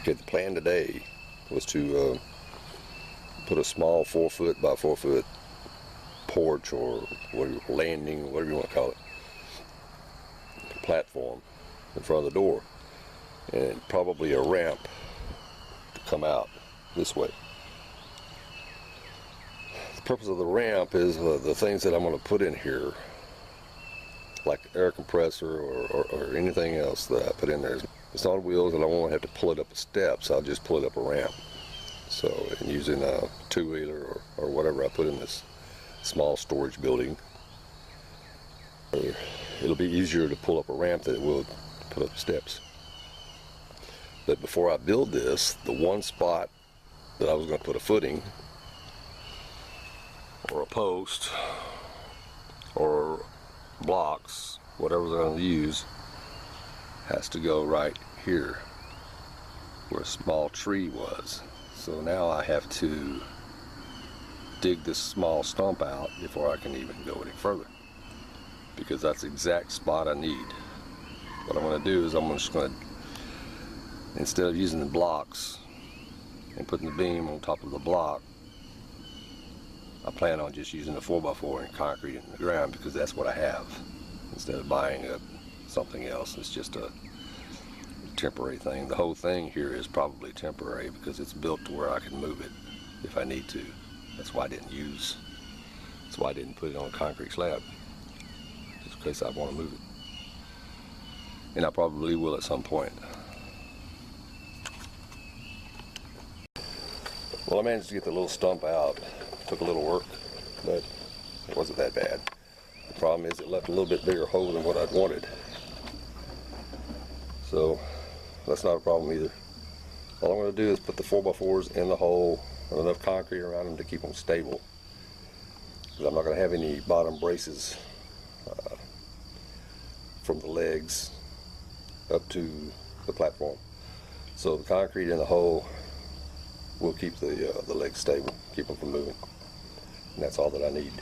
Okay, the plan today was to put a small 4-foot by 4-foot porch or landing, whatever you want to call it, platform in front of the door, and probably a ramp to come out this way. The purpose of the ramp is the things that I'm going to put in here, like air compressor or anything else that I put in there. It's on wheels and I won't have to pull it up the steps. I'll just pull it up a ramp. So, and using a two-wheeler or whatever I put in this small storage building, it'll be easier to pull up a ramp than it will to put up the steps. But before I build this, the one spot that I was going to put a footing or a post or blocks, whatever they're going to use, has to go right here where a small tree was. So now I have to dig this small stump out before I can even go any further, because that's the exact spot I need. What I'm going to do is I'm just going to, instead of using the blocks and putting the beam on top of the block, I plan on just using the 4x4 and concrete in the ground, because that's what I have, instead of buying something else. It's just a temporary thing. The whole thing here is probably temporary because it's built to where I can move it if I need to. That's why I didn't put it on a concrete slab, just in case I want to move it. And I probably will at some point. Well, I managed to get the little stump out. Took a little work, but it wasn't that bad. The problem is it left a little bit bigger hole than what I'd wanted. So that's not a problem either. All I'm going to do is put the 4x4s in the hole and enough concrete around them to keep them stable. Because I'm not going to have any bottom braces from the legs up to the platform. So the concrete in the hole will keep the legs stable, keep them from moving. And that's all that I need.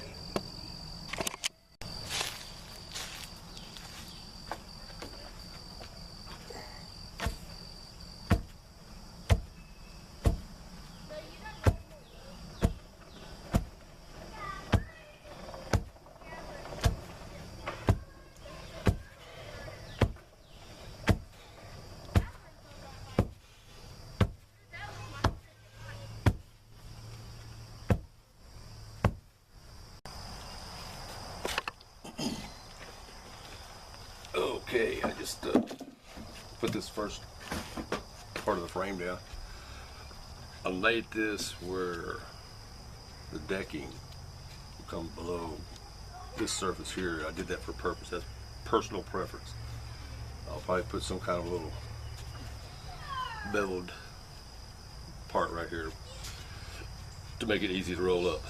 Okay, I just put this first part of the frame down. I laid this where the decking will come below this surface here. I did that for purpose. That's personal preference. I'll probably put some kind of little beveled part right here to make it easy to roll up.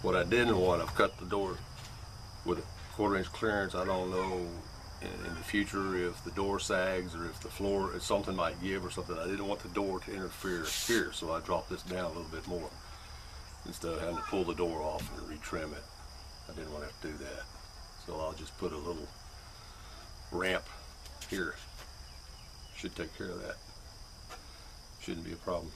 What I didn't want, I've cut the door with a 1/4 inch clearance. I don't know in the future if the door sags or if the floor, if something might give or something. I didn't want the door to interfere here, so I dropped this down a little bit more instead of having to pull the door off and retrim it. I didn't want to have to do that, so I'll just put a little ramp here. Should take care of that. Shouldn't be a problem.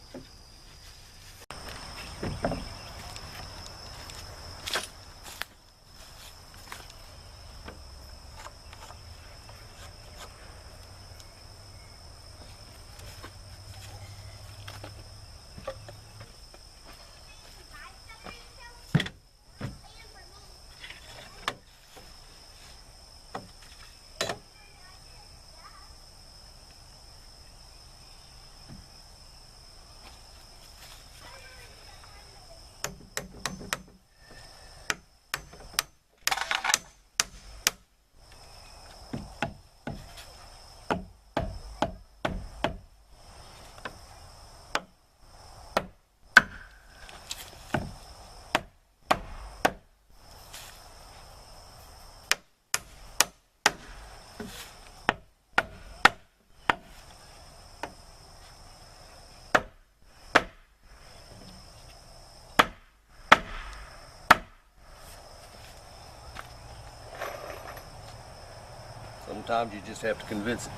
Sometimes you just have to convince it.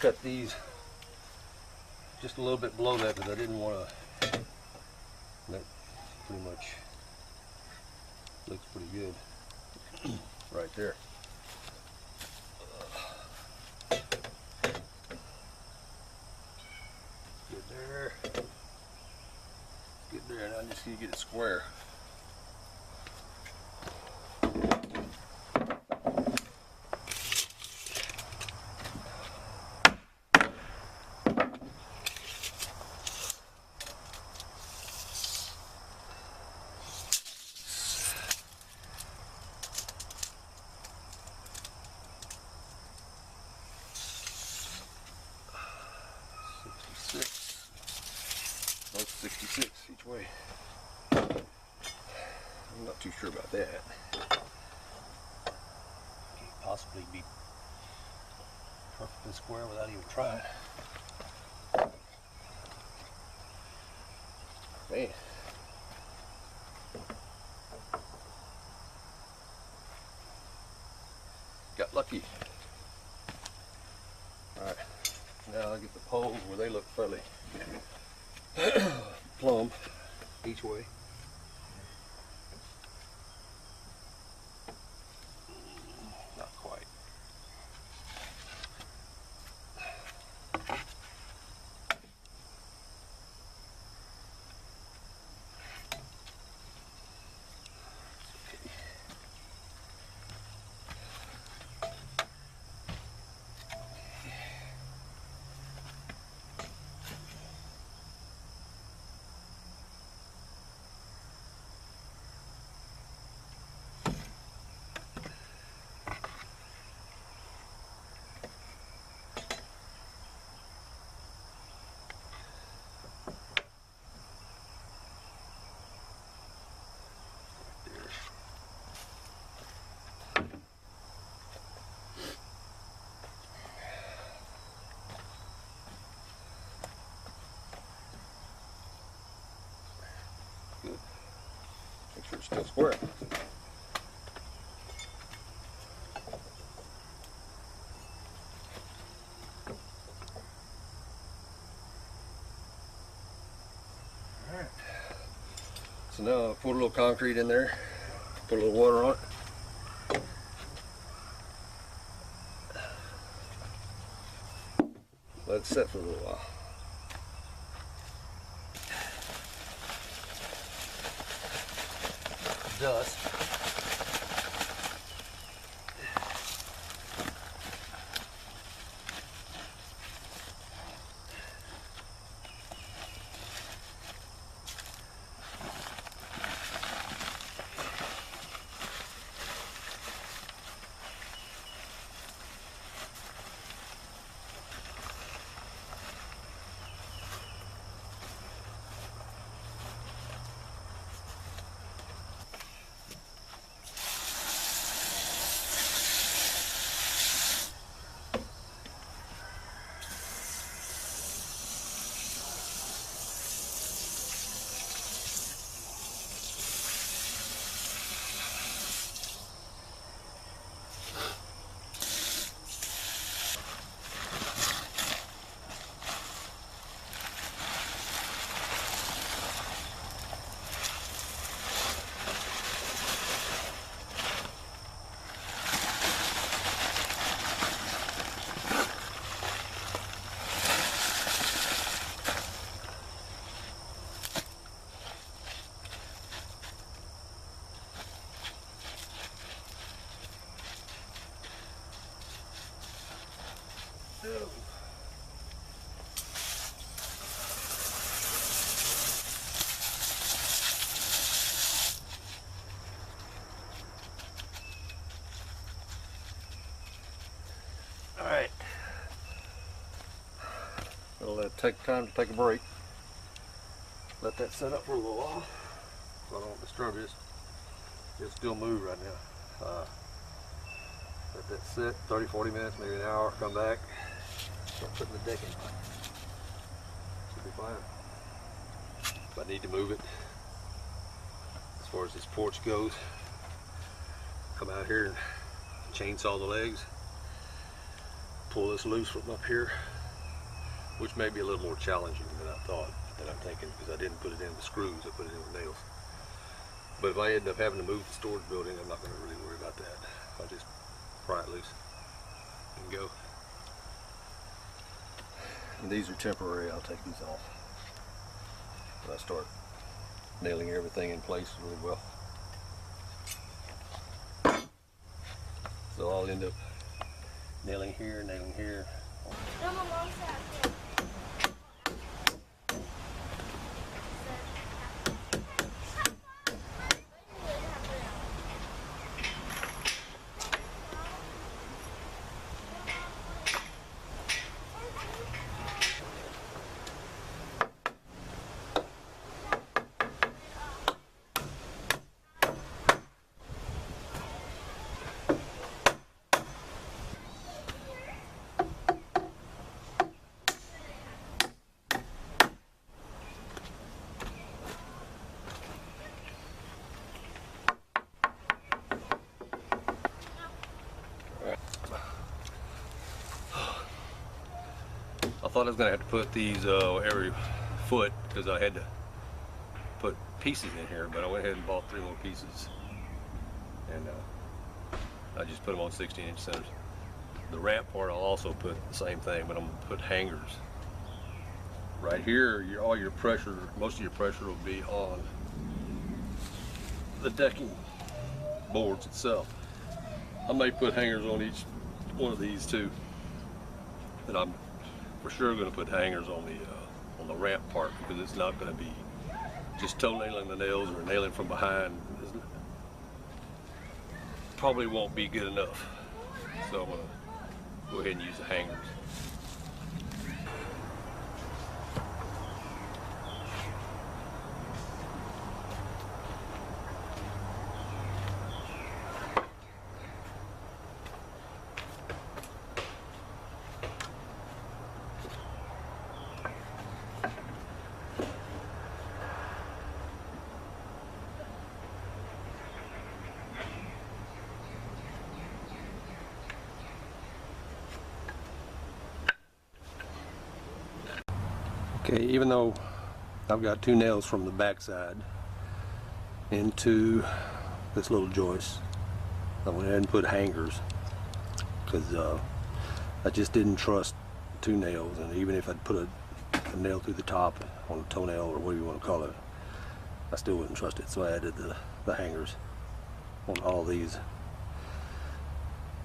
cut these just a little bit below that because I didn't want to. That pretty much looks pretty good right there. Good there. Good there. Now I just need to get it square. Both 66 each way. I'm not too sure about that. Can't possibly be perfectly square without even trying. Man. Got lucky. Alright, now I get the poles where they look fairly plumb each way. Not quite. Good. Make sure it's still square. Alright. So now I'll put a little concrete in there, put a little water on it. Let it set for a little while. Dust. Alright. It'll take time to take a break. Let that set up for a little while so I don't disturb it. It'll still move right now. Let that sit 30-40 minutes, maybe an hour, come back, start putting the decking on. Should be fine. If I need to move it, as far as this porch goes, come out here and chainsaw the legs, pull this loose from up here, which may be a little more challenging than I thought, than I'm thinking, because I didn't put it in with screws, I put it in with nails. But if I end up having to move the storage building, I'm not going to really worry about that. I'll just pry it loose and go. And these are temporary. I'll take these off when I start nailing everything in place really well. So I'll end up nailing here, nailing here. I thought I was going to have to put these every foot because I had to put pieces in here, but I went ahead and bought 3 more pieces, and I just put them on 16-inch centers. The ramp part I'll also put the same thing, but I'm going to put hangers. Right here, all your pressure, most of your pressure will be on the decking boards itself. I may put hangers on each one of these too, and I'm for sure going to put hangers on the ramp part, because it's not going to be just toe nailing the nails or nailing from behind. Probably won't be good enough, so I'm going to go ahead and use the hangers. Okay, even though I've got 2 nails from the back side into this little joist, I went ahead and put hangers because I just didn't trust 2 nails, and even if I'd put a nail through the top on a toenail or whatever you want to call it, I still wouldn't trust it. So I added the hangers on all these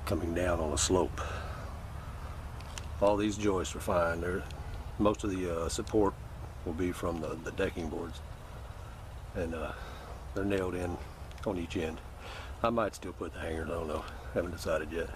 coming down on a slope. All these joists are fine. Most of the support will be from the decking boards, and they're nailed in on each end. I might still put the hangers, I don't know, haven't decided yet.